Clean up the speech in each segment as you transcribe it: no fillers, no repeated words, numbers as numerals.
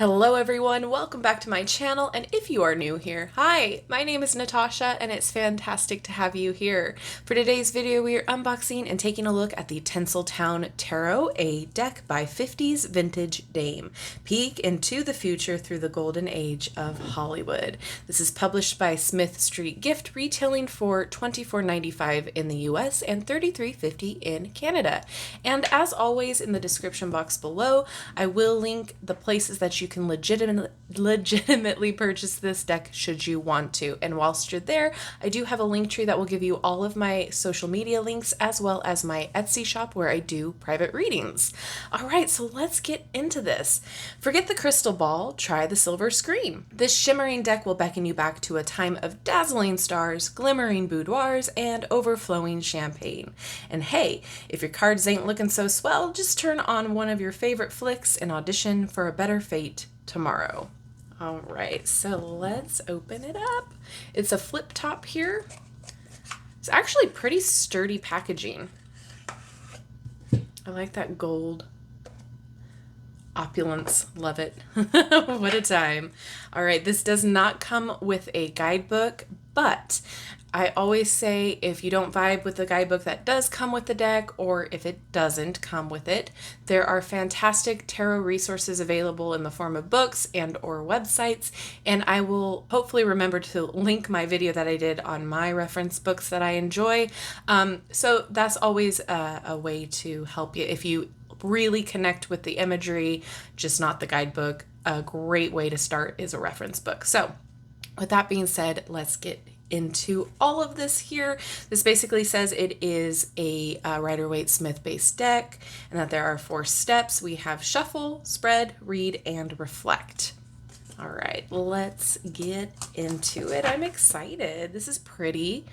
Hello everyone, welcome back to my channel, and if you are new here, hi, my name is Natasha and it's fantastic to have you here. For today's video, we are unboxing and taking a look at the Tinseltown Tarot, a deck by 50s Vintage Dame. Peek into the future through the golden age of Hollywood. This is published by Smith Street Gift, retailing for $24.95 in the US and $33.50 in Canada. And as always, in the description box below, I will link the places that you can legitimately purchase this deck should you want to. And whilst you're there, I do have a link tree that will give you all of my social media links as well as my Etsy shop where I do private readings. All right, so let's get into this. Forget the crystal ball, try the silver screen. This shimmering deck will beckon you back to a time of dazzling stars, glimmering boudoirs, and overflowing champagne. And hey, if your cards ain't looking so swell, just turn on one of your favorite flicks and audition for a better fate tomorrow. All right, so let's open it up. It's a flip top here. It's actually pretty sturdy packaging. I like that gold opulence. Love it. What a time. All right, this does not come with a guidebook, but I always say if you don't vibe with the guidebook that does come with the deck, or if it doesn't come with it, there are fantastic tarot resources available in the form of books and or websites, and I will hopefully remember to link my video that I did on my reference books that I enjoy. So that's always a way to help you if you really connect with the imagery, just not the guidebook. A great way to start is a reference book. So with that being said, let's get into all of this here. This basically says it is a Rider-Waite-Smith based deck and that there are 4 steps. We have shuffle, spread, read, and reflect. All right, let's get into it. I'm excited. This is pretty.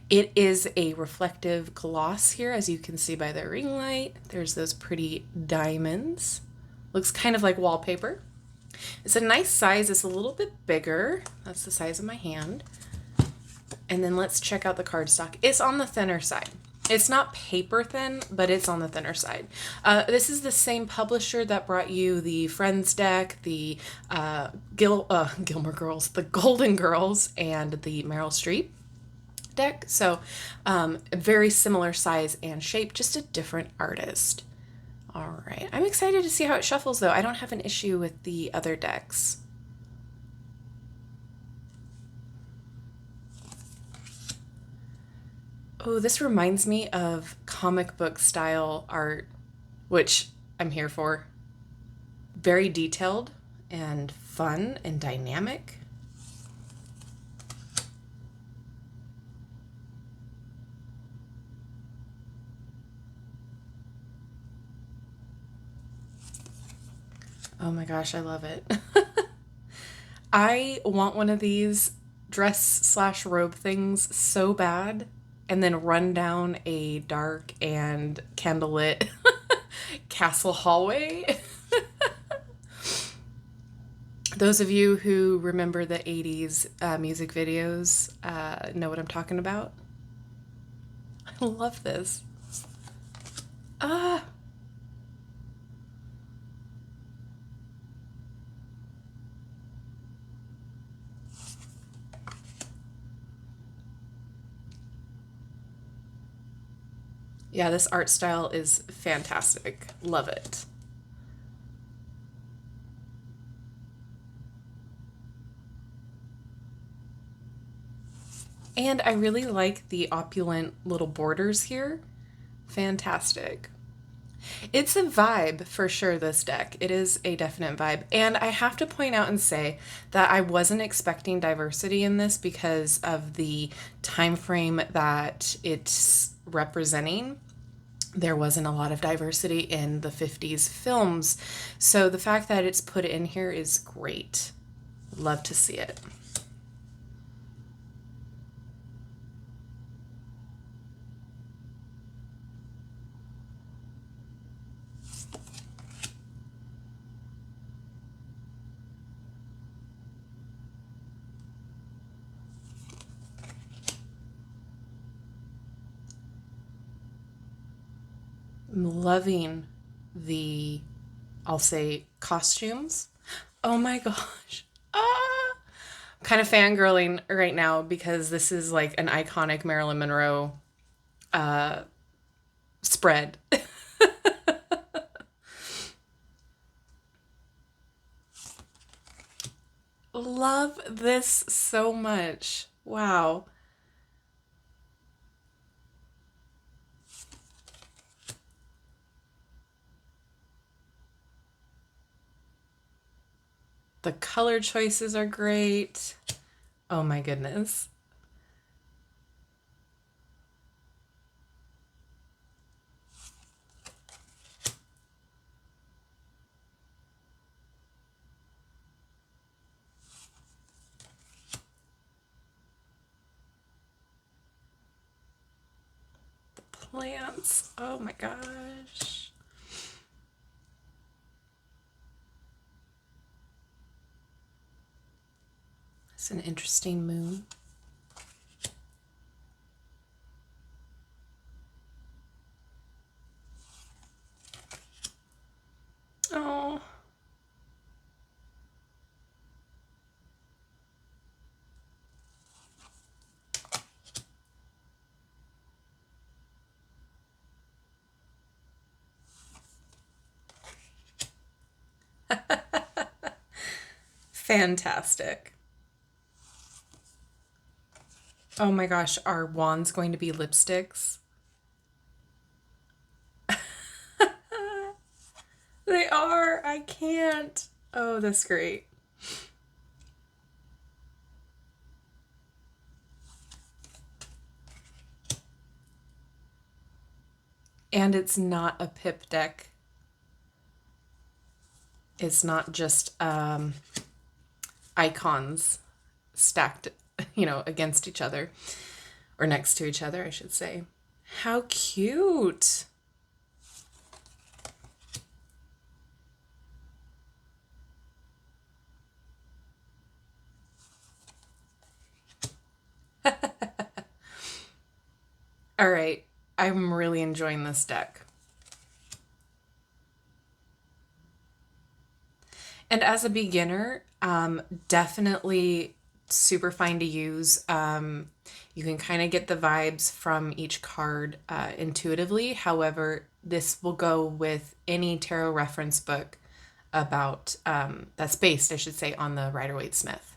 It is a reflective gloss here, as you can see by the ring light. There's those pretty diamonds. Looks kind of like wallpaper. It's a nice size. It's a little bit bigger. That's the size of my hand. And then let's check out the cardstock. It's on the thinner side. It's not paper thin, but it's on the thinner side. This is the same publisher that brought you the Friends deck, the Gilmore Girls, the Golden Girls, and the Meryl Streep deck. So very similar size and shape, just a different artist. All right, I'm excited to see how it shuffles though. I don't have an issue with the other decks. Oh, this reminds me of comic book style art, which I'm here for. Very detailed and fun and dynamic. Oh my gosh, I love it. I want one of these dress/robe things so bad, and then run down a dark and candlelit castle hallway. Those of you who remember the 80s music videos know what I'm talking about. I love this. Ah. Yeah, this art style is fantastic. Love it. And I really like the opulent little borders here. Fantastic. It's a vibe for sure, this deck. It is a definite vibe. And I have to point out and say that I wasn't expecting diversity in this because of the time frame that it's representing. There wasn't a lot of diversity in the 50s films. So the fact that it's put in here is great. Love to see it. I'm loving the, I'll say, costumes. Oh my gosh. Ah. I'm kind of fangirling right now because this is like an iconic Marilyn Monroe spread. Love this so much. Wow. The color choices are great. Oh my goodness. Plants. Oh my gosh. It's an interesting moon. Oh. Fantastic. Oh my gosh, are wands going to be lipsticks? They are. I can't. Oh, that's great. And it's not a pip deck. It's not just icons stacked, against each other or next to each other, I should say. How cute. All right. I'm really enjoying this deck. And as a beginner, definitely super fine to use. You can kind of get the vibes from each card intuitively. However, this will go with any tarot reference book about that's based, I should say, on the Rider-Waite-Smith.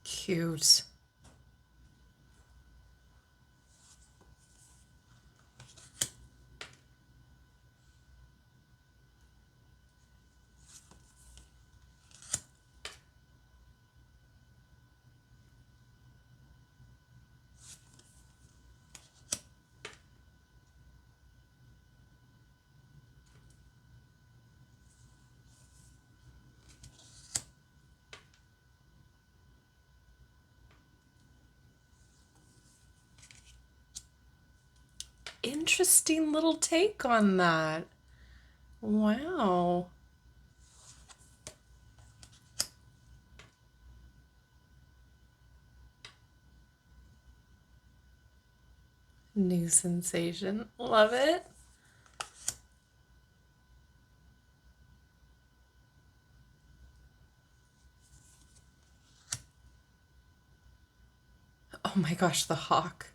Cute. Interesting little take on that. Wow. New sensation. Love it. Oh my gosh, the hawk.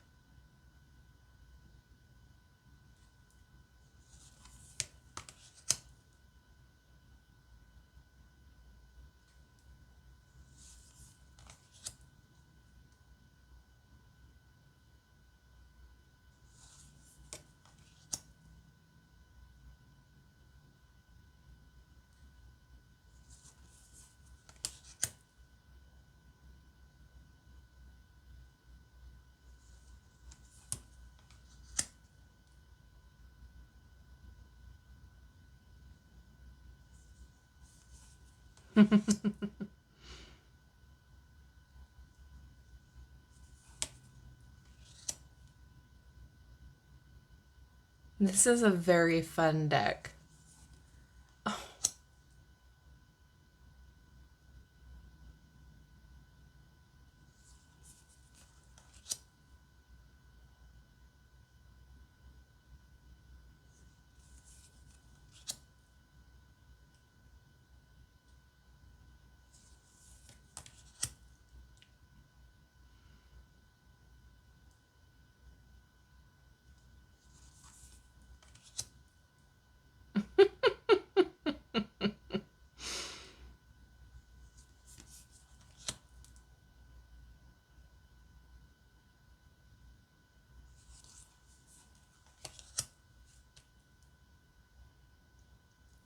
This is a very fun deck.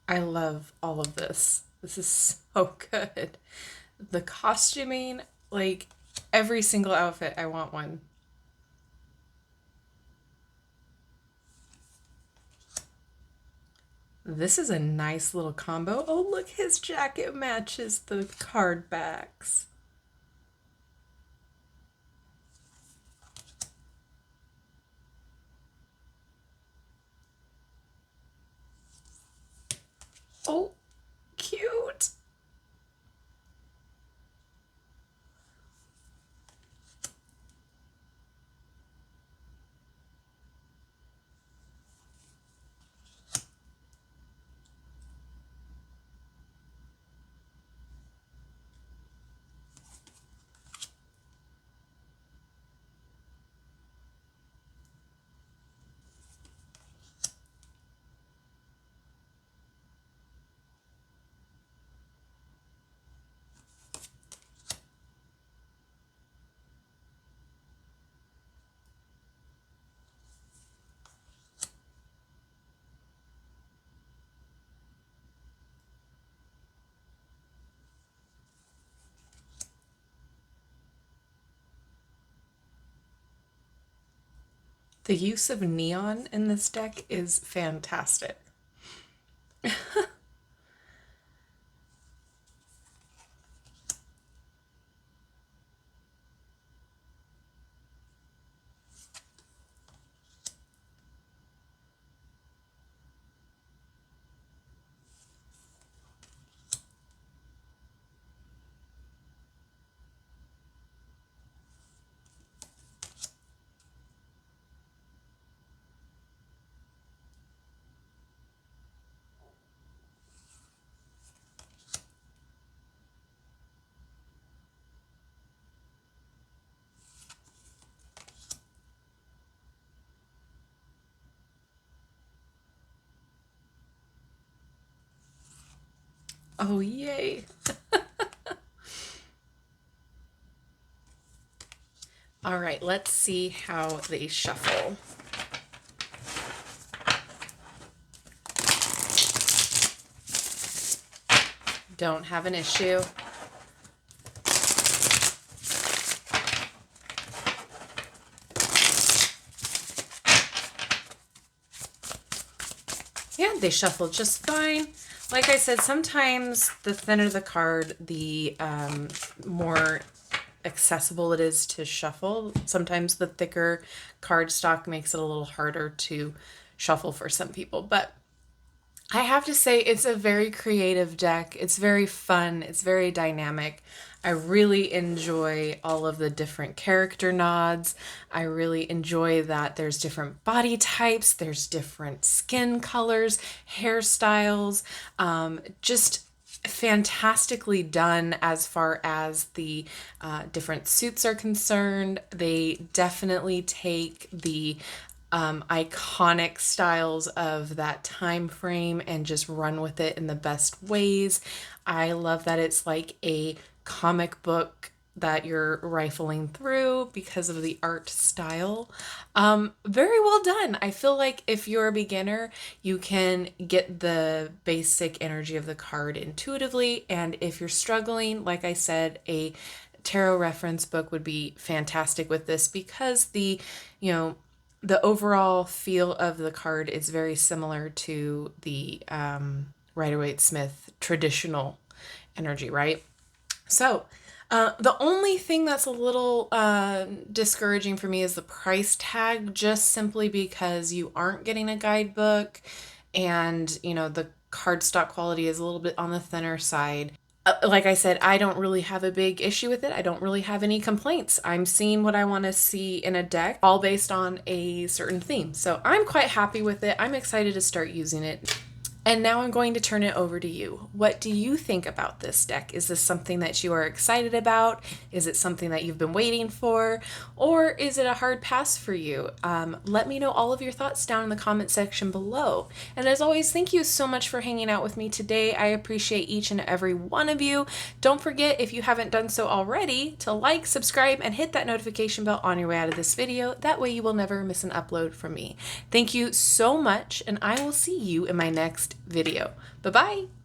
I love all of this. This is so good. The costuming, like every single outfit, I want one. This is a nice little combo. Oh, look, his jacket matches the card backs. Oh, cute. The use of neon in this deck is fantastic. Oh, yay. All right, let's see how they shuffle. Don't have an issue. Yeah, they shuffle just fine. Like I said, sometimes the thinner the card, the more accessible it is to shuffle. Sometimes the thicker card stock makes it a little harder to shuffle for some people. But I have to say, it's a very creative deck. It's very fun. It's very dynamic. I really enjoy all of the different character nods. I really enjoy that there's different body types, there's different skin colors, hairstyles, just fantastically done as far as the different suits are concerned. They definitely take the iconic styles of that time frame and just run with it in the best ways. I love that it's like a comic book that you're rifling through because of the art style. Very well done. I feel like if you're a beginner, you can get the basic energy of the card intuitively. And if you're struggling, like I said, a tarot reference book would be fantastic with this because the overall feel of the card is very similar to the Rider-Waite-Smith traditional energy, right? So the only thing that's a little discouraging for me is the price tag, just simply because you aren't getting a guidebook and, you know, the cardstock quality is a little bit on the thinner side. Like I said, I don't really have a big issue with it. I don't really have any complaints. I'm seeing what I want to see in a deck, all based on a certain theme. So I'm quite happy with it. I'm excited to start using it. And now I'm going to turn it over to you. What do you think about this deck? Is this something that you are excited about? Is it something that you've been waiting for? Or is it a hard pass for you? Let me know all of your thoughts down in the comment section below. And as always, thank you so much for hanging out with me today. I appreciate each and every one of you. Don't forget, if you haven't done so already, to like, subscribe, and hit that notification bell on your way out of this video. That way you will never miss an upload from me. Thank you so much, and I will see you in my next video. Bye-bye.